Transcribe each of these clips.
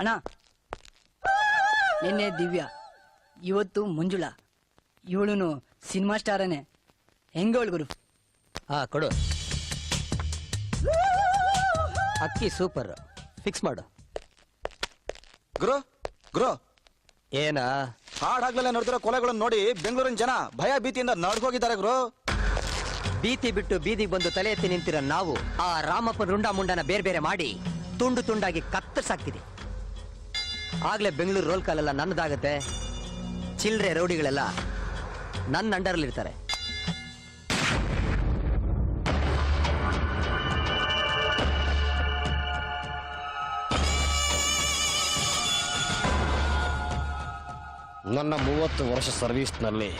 ಅಣ್ಣ, ನಿನ್ನೆ ದಿವ್ಯಾ, ಇವತ್ತು ಮಂಜುಳಾ. ಇವಳು ಸಿನಿಮಾ ಸ್ಟಾರನೇ. ಹೆಂಗೋಳ್ ಗುರು? ಕೊಡು. ಅಕ್ಕಿ ಸೂಪರ್, ಫಿಕ್ಸ್ ಮಾಡು. ಗುರು ಗುರು, ಏನ ಹಾಡಾಗ್ಲೆಲ್ಲ ನೋಡ್ತಿರೋ ಕೊಲೆಗಳನ್ನು ನೋಡಿ ಬೆಂಗಳೂರಿನ ಜನ ಭಯ ಭೀತಿಯಿಂದ ನಡ್ಕೋಗಿದ್ದಾರೆ ಗುರು. ಭೀತಿ ಬಿಟ್ಟು ಬೀದಿಗೆ ಬಂದು ತಲೆ ಎತ್ತಿ ನಿಂತಿರೋ ನಾವು ಆ ರಾಮಪ್ಪನ ರುಂಡ ಮುಂಡನ ಬೇರೆ ಬೇರೆ ಮಾಡಿ ತುಂಡು ತುಂಡಾಗಿ ಕತ್ತರಿಸಾಕ್ತಿದೆ. ಆಗ್ಲೇ ಬೆಂಗಳೂರು ರೋಲ್ ಕಾಲೆಲ್ಲ ನನ್ನದಾಗತ್ತೆ. ಚಿಲ್ಡ್ರೆ ರೌಡಿಗಳೆಲ್ಲ ನನ್ನ ಅಂಡರಲ್ಲಿರ್ತಾರೆ. ನನ್ನ 30 ವರ್ಷ ಸರ್ವೀಸ್ನಲ್ಲಿ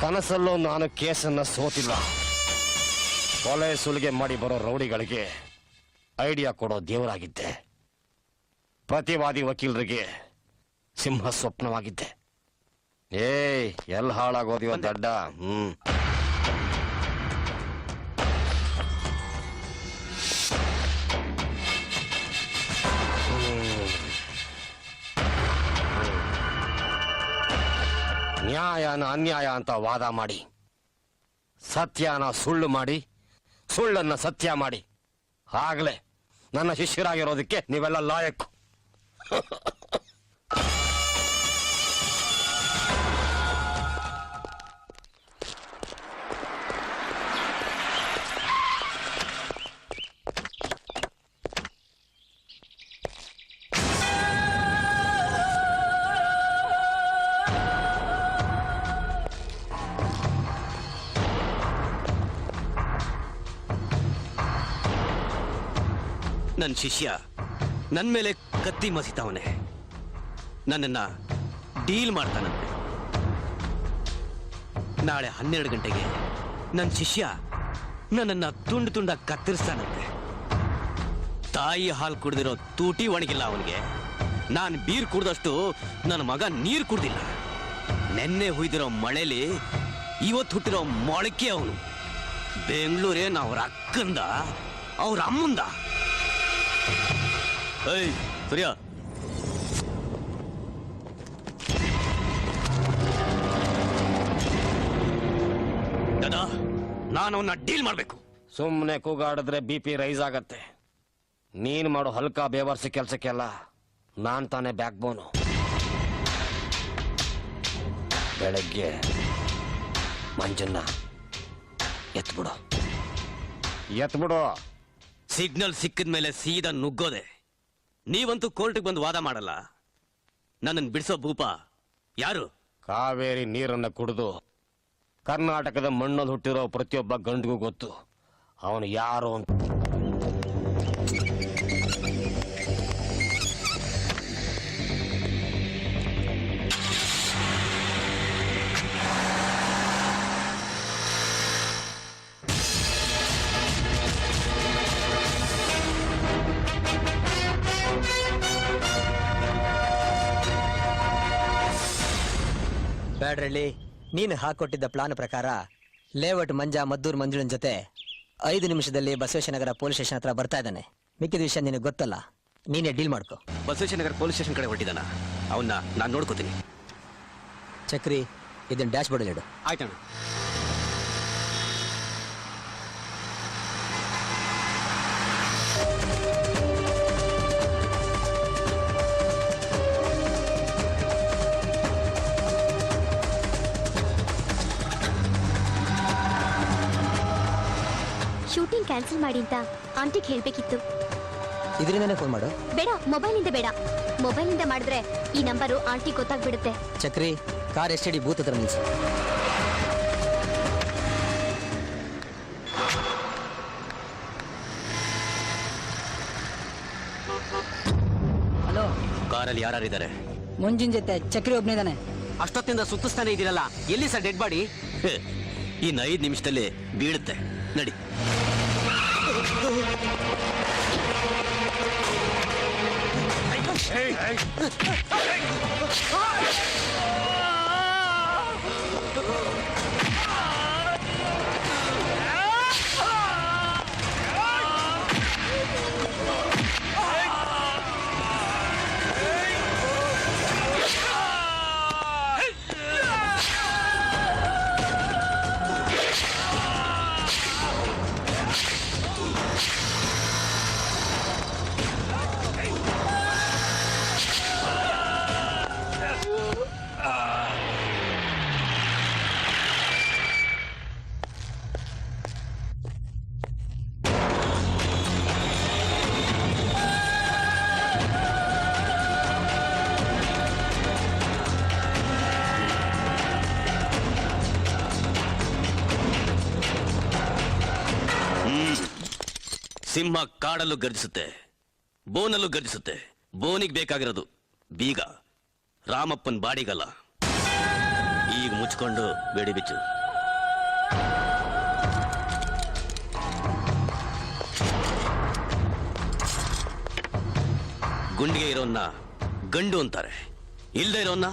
ಕನಸಲ್ಲೂ ನಾನು ಕೇಸನ್ನ ಸೋತಿಲ್ಲ. ಕೊಲೆ ಸುಲಿಗೆ ಮಾಡಿ ಬರೋ ರೌಡಿಗಳಿಗೆ ಐಡಿಯಾ ಕೊಡೋ ದೇವರಾಗಿದ್ದೆ. ಪ್ರತಿವಾದಿ ವಕೀಲರಿಗೆ ಸಿಂಹ ಸ್ವಪ್ನವಾಗಿದ್ದೆ. ಎಲ್ಲಿ ಹಾಳಾಗೋದಿವ ದಡ್ಡ. ನ್ಯಾಯನ ಅನ್ಯಾಯ ಅಂತ ವಾದ ಮಾಡಿ, ಸತ್ಯನ ಸುಳ್ಳು ಮಾಡಿ, ಸುಳ್ಳನ್ನ ಸತ್ಯ ಮಾಡಿ, ಆಗ್ಲೇ ನನ್ನ ಶಿಷ್ಯರಾಗಿರೋದಕ್ಕೆ ನೀವೆಲ್ಲ ಲಾಯಕ್ಕು. ನನ್ನ ಶಿಷ್ಯ ನನ್ನ ಮೇಲೆ ಕತ್ತಿ ಮಸಿತವನೆ. ನನ್ನನ್ನ ಡೀಲ್ ಮಾಡ್ತಾನಂತೆ. ನಾಳೆ 12 ಗಂಟೆಗೆ ನನ್ನ ಶಿಷ್ಯ ನನ್ನನ್ನ ತುಂಡು ತುಂಡ ಕತ್ತರಿಸ್ತಾನಂತೆ. ತಾಯಿ ಹಾಲು ಕುಡ್ದಿರೋ ತೂಟಿ ಒಣಗಿಲ್ಲ ಅವನಿಗೆ. ನಾನು ಬೀರ್ ಕುಡ್ದಷ್ಟು ನನ್ನ ಮಗ ನೀರು ಕುಡ್ದಿಲ್ಲ. ನೆನ್ನೆ ಹುಯ್ದಿರೋ ಮಳೆಲಿ ಇವತ್ತು ಹುಟ್ಟಿರೋ ಮೊಳಕೆ ಅವನು. ಬೆಂಗಳೂರೇನು ಅವ್ರ ಅಕ್ಕಂದ, ಅವ್ರ ಅಮ್ಮಂದ. ಏಯ್ ಸರಿಯಾ? ದಾದಾ, ನಾನು ಅವನ್ನ ಡೀಲ್ ಮಾಡ್ಬೇಕು. ಸುಮ್ಮನೆ ಕೂಗಾಡಿದ್ರೆ BP ರೈಸ್ ಆಗತ್ತೆ. ನೀನ್ ಮಾಡೋ ಹಲ್ಕ ಬೇವರ್ಸಿ ಕೆಲ್ಸಕ್ಕೆಲ್ಲ ನಾನ್ ತಾನೇ ಬ್ಯಾಕ್ ಬೋನು. ಬೆಳಗ್ಗೆ ಮಂಜನ್ನ ಎತ್ಬಿಡು. ಸಿಗ್ನಲ್ ಸಿಕ್ಕಿದ ಮೇಲೆ ಸೀದಾ ನುಗ್ಗೋದೆ. ನೀವಂತೂ ಕೋರ್ಟ್ಗೆ ಬಂದು ವಾದ ಮಾಡಲ್ಲ. ನನ್ನನ್ನು ಬಿಡಿಸೋ ಭೂಪ ಯಾರು? ಕಾವೇರಿ ನೀರನ್ನ ಕುಡಿದು ಕರ್ನಾಟಕದ ಮಣ್ಣಲ್ಲಿ ಹುಟ್ಟಿರೋ ಪ್ರತಿಯೊಬ್ಬ ಗಂಡಿಗೂ ಗೊತ್ತು ಅವನು ಯಾರು ಅಂತ. ಬ್ಯಾಡ್ರಳ್ಳಿ, ನೀನು ಹಾಕೊಟ್ಟಿದ್ದ ಪ್ಲಾನ್ ಪ್ರಕಾರ ಲೇಔಟ್ ಮಂಜ ಮದ್ದೂರ್ ಮಂಜುಳನ್ ಜೊತೆ 5 ನಿಮಿಷದಲ್ಲಿ ಬಸವೇಶ್ವರನಗರ ಪೊಲೀಸ್ ಸ್ಟೇಷನ್ ಹತ್ರ ಬರ್ತಾ ಇದ್ದಾನೆ. ಮಿಕ್ಕಿದ ವಿಷಯ ನಿನಗೆ ಗೊತ್ತಲ್ಲ, ನೀನೇ ಡೀಲ್ ಮಾಡ್ಕೊ. ಬಸವೇಶ್ವರನಗರ ಪೊಲೀಸ್ ಸ್ಟೇಷನ್ ಕಡೆ ಹೊಟ್ಟಿದ್ದಾನ. ಅವನ್ನ ನಾನು ನೋಡ್ಕೋತೀನಿ. ಚಕ್ರಿ, ಇದನ್ನ ಡ್ಯಾಶ್ ಬೋರ್ಡ್ ಇಡು. ಆಯ್ತಣ್ಣ. ಶೂಟಿಂಗ್ ಕ್ಯಾನ್ಸಲ್ ಮಾಡಿ ಅಂತ ಆಂಟಿಗೆ ಹೇಳ್ಬೇಕಿತ್ತು. ಇದರಿಂದನೇ ಫೋನ್ ಮಾಡು. ಬೇಡ, ಮೊಬೈಲಿಂದ ಬೇಡ. ಮೊಬೈಲಿಂದ ಮಾಡಿದ್ರೆ ಈ ನಂಬರು ಆಂಟಿ ಗೊತ್ತಾಗ್ಬಿಡುತ್ತೆ. ಚಕ್ರಿ, ಕಾರ್ ಎಸ್ಟಡಿ ಬೂತ್ ಹತ್ರ ನಿಲ್ಸು. ಹಲೋ, ಕಾರಲ್ಲಿ ಯಾರಿದ್ದಾರೆ? ಮಂಜುನ್ ಜೊತೆ ಚಕ್ರಿ ಒಬ್ನಿದಾನೆ. ಅಷ್ಟೊತ್ತಿಂದ ಸುತ್ತಿಸ್ತಾನೆ ಇದ್ದೀರಲ್ಲ, ಎಲ್ಲಿ ಸರ್ ಡೆಡ್ ಬಾಡಿ? ಇನ್ನು 5 ನಿಮಿಷದಲ್ಲಿ ಬೀಳುತ್ತೆ. ನಡಿ. ಸಿಂಹ ಕಾಡಲ್ಲೂ ಗರ್ಜಿಸುತ್ತೆ, ಬೋನಲ್ಲೂ ಗರ್ಜಿಸುತ್ತೆ. ಬೋನಿಗೆ ಬೇಕಾಗಿರೋದು ಬೀಗ, ರಾಮಪ್ಪನ್ ಬಾಡಿಗಲ್ಲ. ಈಗ ಮುಚ್ಕೊಂಡು ಬೇಡಿ ಬಿಚ್ಚು. ಗುಂಡಿಗೆ ಇರೋನ್ನ ಗಂಡು ಅಂತಾರೆ, ಇಲ್ಲದೆ ಇರೋನ್ನ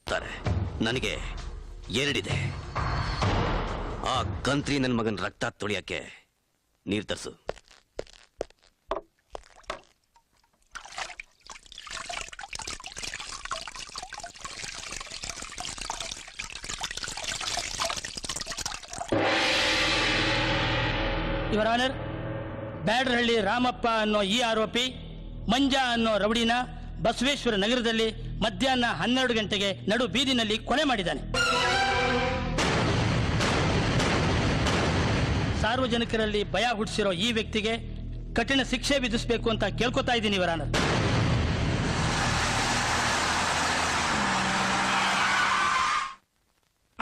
ಅಂತಾರೆ. ನನಗೆ ಎರಡಿದೆ. ಆ ಕಂತ್ರಿ ನನ್ನ ಮಗನ ರಕ್ತ ತೊಳಿಯಕ್ಕೆ ನೀರು ತರಿಸು. ಯುವರ್ ಆನರ್, ಬ್ಯಾಡರಹಳ್ಳಿ ರಾಮಪ್ಪ ಅನ್ನೋ ಈ ಆರೋಪಿ ಮಂಜ ಅನ್ನೋ ರೌಡಿನ ಬಸವೇಶ್ವರ ನಗರದಲ್ಲಿ ಮಧ್ಯಾಹ್ನ 12 ಗಂಟೆಗೆ ನಡು ಬೀದಿನಲ್ಲಿ ಕೊಲೆ ಮಾಡಿದ್ದಾನೆ. ಸಾರ್ವಜನಿಕರಲ್ಲಿ ಭಯ ಹುಟ್ಟಿಸಿರೋ ಈ ವ್ಯಕ್ತಿಗೆ ಕಠಿಣ ಶಿಕ್ಷೆ ವಿಧಿಸಬೇಕು ಅಂತ ಕೇಳ್ಕೊತಾ ಇದ್ದೀನಿ ಯುವರ್ ಆನರ್.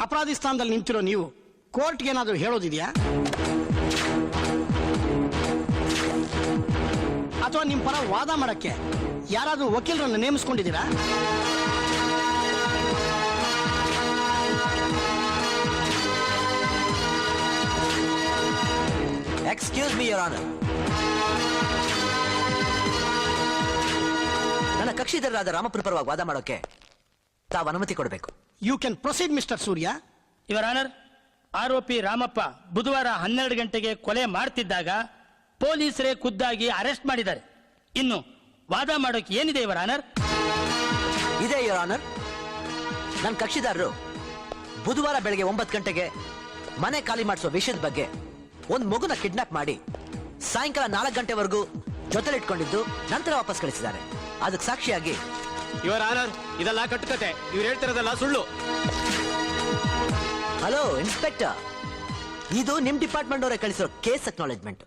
ಅಪರಾಧಿ ಸ್ಥಾನದಲ್ಲಿ ನಿಂತಿರೋ ನೀವು ಕೋರ್ಟ್ಗೆ ಏನಾದರೂ ಹೇಳೋದಿದೆಯಾ? ಅಥವಾ ನಿಮ್ಮ ಪರ ವಾದ ಮಾಡಕ್ಕೆ ಯಾರಾದ್ರೂ ವಕೀಲರನ್ನು ನೇಮಿಸ್ಕೊಂಡಿದ್ದೀರಾ? Excuse me your honour. ನನ್ನ ಕಕ್ಷಿದಾರರಾದ ರಾಮಪ್ಪನ ಪರವಾಗಿ ವಾದ ಮಾಡೋಕೆ ತಾವು ಅನುಮತಿ ಕೊಡಬೇಕು. You can proceed mister Surya. Your honour, ಆರೋಪಿ ರಾಮಪ್ಪ ಬುಧವಾರ 12 ಗಂಟೆಗೆ ಕೊಲೆ ಮಾಡ್ತಿದ್ದಾಗ ಪೊಲೀಸರೇ ಖುದ್ದಾಗಿ ಅರೆಸ್ಟ್ ಮಾಡಿದ್ದಾರೆ. ಇನ್ನು ವಾದ ಮಾಡೋಕೆ ಏನಿದೆ ಯುವರ್ ಆನರ್? ಇದೆ ಯುವರ್ ಆನರ್. ನನ್ನ ಕಕ್ಷಿದಾರರು ಬುಧವಾರ ಬೆಳಗ್ಗೆ 9 ಗಂಟೆಗೆ ಮನೆ ಖಾಲಿ ಮಾಡಿಸೋ ವಿಷಯದ ಬಗ್ಗೆ ಒಂದು ಮಗುನ ಕಿಡ್ನಾಪ್ ಮಾಡಿ ಸಾಯಂಕಾಲ 4 ಗಂಟೆವರೆಗೂ ಜೊತೆಲಿಟ್ಕೊಂಡಿದ್ದು ನಂತರ ವಾಪಸ್ ಕಳಿಸಿದ್ದಾರೆ. ಅದಕ್ಕೆ ಸಾಕ್ಷಿಯಾಗಿ ಯುವರ್ ಆನರ್, ಇದೆಲ್ಲ ಕಟ್ಟುಕತೆ. ಇವ್ರು ಹೇಳ್ತಿರೋದೆಲ್ಲ ಸುಳ್ಳು. ಹಲೋ ಇನ್ಸ್ಪೆಕ್ಟರ್, ಇದು ನಿಮ್ ಡಿಪಾರ್ಟ್ಮೆಂಟ್ ಅವರೇ ಕಳಿಸಿರೋ case acknowledgement,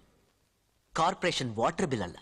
corporation water bill ಅಲ್ಲ.